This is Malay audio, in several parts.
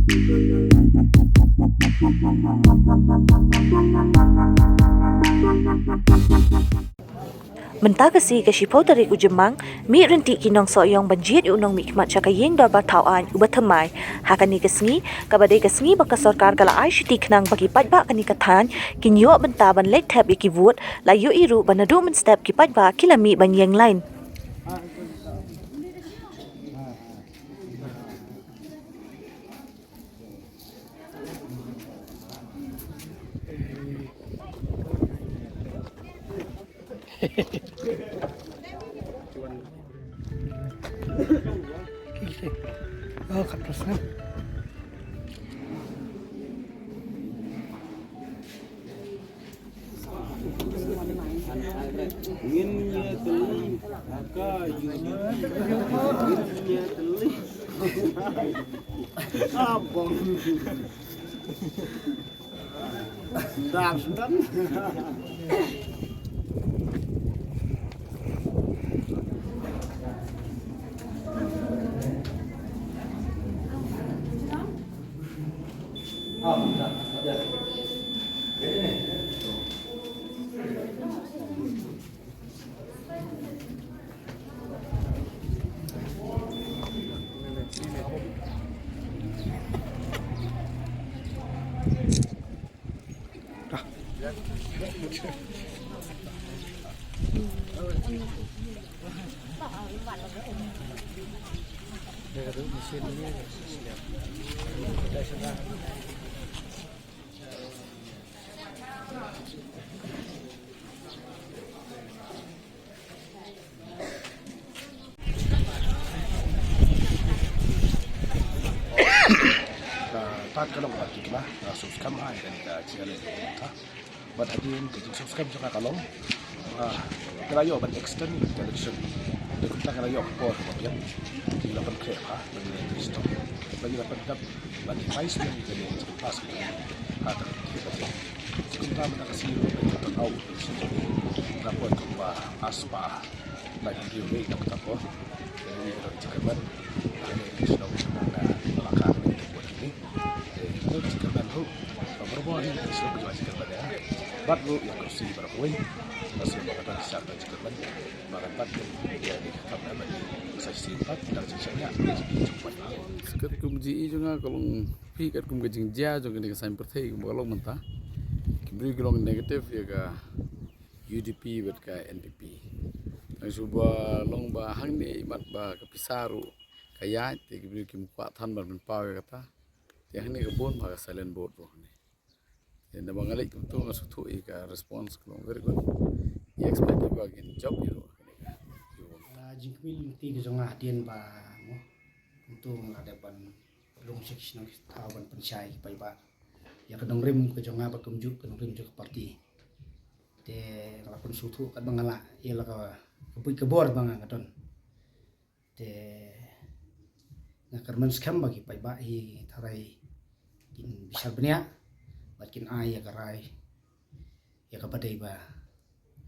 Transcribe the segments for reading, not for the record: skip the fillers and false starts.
Mentah kasi kasipau tarik ujemang, mi renti kinong soyong banjir unong mi kimat cakayeng dor batauan ubatamai. Hakani kasngi, kabadai kasngi baka sorkar kala ai syuti kenang bagi pajba kani katan, kinyuak bentah ban lek tab ikivut, layu iru banadu men step ki pajba kilami ban yang lain. Oh, kat terusnya. Inginnya teli, maka inginnya teli. Abang. Sedang. Tat kalong batik lah, subscribe hai dan channel kita. But again, kita subscribe juga kalong. Kelayo ban extend television. Kita kelayo por kemudian kita dapat kerja bagi stop. Bagi dapat ban price yang jadi pas ada kita. Kita mana kasih kita tahu dapat kemba aspa lagi dia dapat apa. Jadi kita cakap ini sudah mana belakang buat ini. Jika bantu, beberapa hari ini sudah berjalan pada batu yang kursi berpoin, masih berkata siapa jika bantu, makan batu dia dikatakan bagi saya simpat dan sisanya cepat. Sekat kumji juga kalau pikat kum kejing dia juga ni kesan pertai kum kalau mentah, kibri kalau negatif ya ka UDP buat ka NDP. Yang coba long bah hang ni mat bah kepisaru kaya kibri kim kuat tan bar menpau kata. Yang ini kebun maka silent board boh ni. Yang dah bangalik tu ngasut tu ika response kalau very good. Ya expect bagian job itu. Jingkmil ti ke jonga tien ba mo. Untuk ngadapan long section tawan pensai pai ba. Ya kadang rim ke jonga ba kumjuk kadang rim ke parti. Te ngalakon sutu kad bangala ya la ka kepuy kebor bang kadon. Te ngakarman skam bagi pai ba hi tharai kin bisa benia bakin ai ya karai ya ka badai ba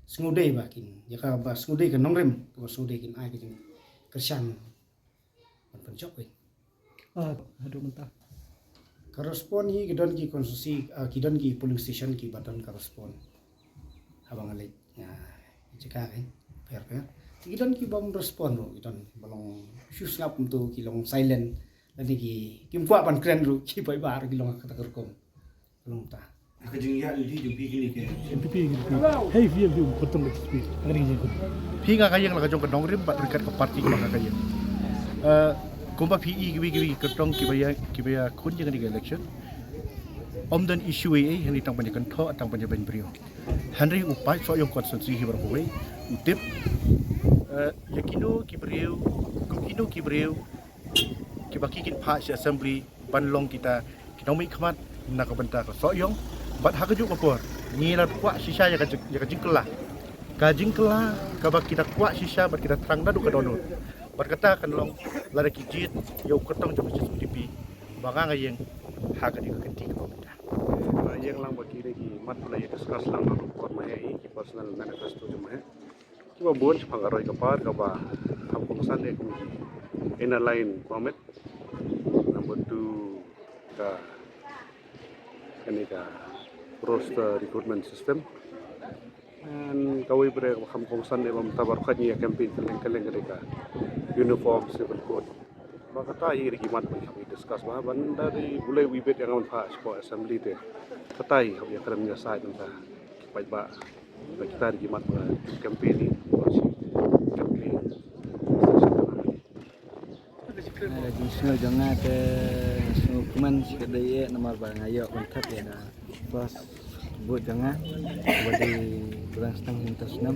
sngudai bakin ya ka ba sngudai ka nongrem ka sngudai kin ai kin kersan pan jok we Aduh mentah. ka respon hi gidon ki konstitusi kidon ki polling station ki badan ka respon abang alik ya jika kan fair gidon ki bang respon ro gidon balong sus ngap untuk kilong silent nanti kim kuat pan keren ru ki pai bar kilong kata kerkom belum ta Kejing ya jadi jumpi kini ke. MPP gitu. Hey, via potong lagi speed. Ngeri je. Pinga kayang la kajong kadong rim bat dekat ke parti maka kayang. Kumpa PE gibi ketong kibaya kun jangan di election. Omdan issue ini hendak tang banyak tho atang banyak brio. Henry upai so yang konsentrasi hibar howe utip yakino kibreu kibaki kin pa si assembly banlong kita mai khmat nak benta ko so yang bat hakajuk apa ni la kuat sisa ya kajingkela kabak kita kuat sisa bat kita terang dadu kadono bat kata kan long lada kijit yo ketong jom CCTV banga ngayeng haka di kenti ko benda yang lang bagi lagi mat mulai discuss lang no ko mai ki personal manifesto jom hai ki ba bon phang aroi ka par ka ba ham ko san le ko ina line comment number 2 ka roster recruitment system and kawai bre kham kongsan ebam tabar khani campaign kaleng ka uniform civil code maka ta iri gimat kami discuss ba banda di bulai wibet yang on pa sport assembly te katai kami akan menyelesai tentang kipai ba kita di gimat campaign ni campaign Semua jangan ke semua kuman sekadar nomor barang ayo kontak ya dah. Pas buat jangan bagi berang setengah hintas 6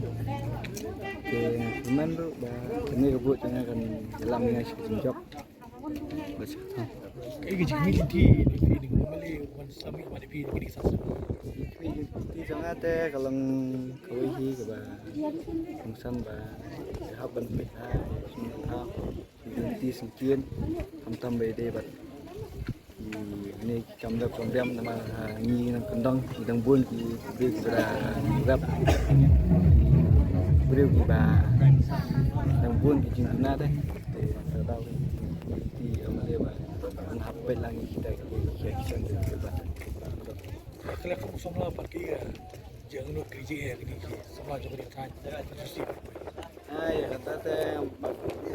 ke kuman tu dah kini buat jangan kan dalam ni sejak bas. Kayak gini militi di Mali wan sami pada pi di sasa. Di jangan teh kalau kawai hi ke ba fungsan ba haban pita semua di sekian tam bede bat ini kamera program nama ni nang kendang idang bun di sudah rap beriu di ba nang bun di jingna deh tahu di amale ba ang hapel lang kita kisan ba Kalau kamu semua pergi ya, jangan lu kerja ya gini semua juga kan susi. Ay kata teh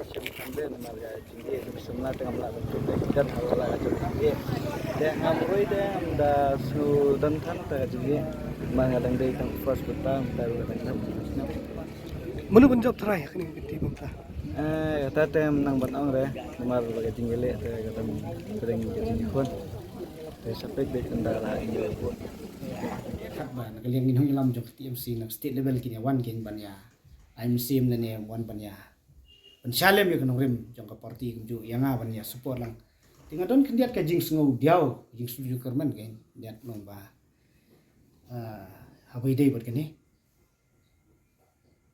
sampai nama ga jingge semua tengah melakukan dan hal-hal macam jingge teh ngamroi teh da su dan kan teh jingge mangadang dei tang first petang taru kadang Mana pun job terakhir kini di bangsa. Kata teh menang banong re nomor bagai jingge le teh kata sering jingge pun teh sampai dei kendala ini pun kat ba nagaliang minhong ilam jok TMC nag state level kini wan king ban ya I'm sim na ne wan ban ya pensalem ya kanong rim jong ka party kumju yang ban ya support lang tinga don kendiat ka jing ngau diaw jing suju kerman kan diat non ba habai dei bat kani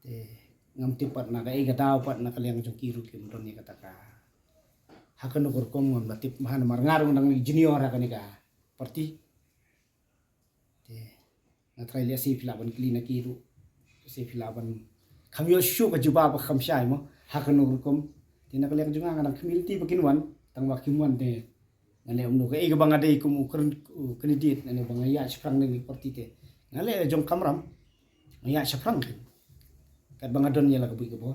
te ngam tipat na ka ega daw pat na kaliang jong kiru kim don ni kata ka hakan ukur kom ngam batip mahan marngarung nang junior hakani ka party na try lihat si filaban clean na kiru si filaban kami yo show ka juba ba kham shai mo hakan urukom tina kaliang junga ngan community bakinwan tang wakimuan te ngale umno ka ega banga dei kum kredit ngale banga ya sprang ni party te ngale jong kamram ya sprang kan banga don ya la ka bu ka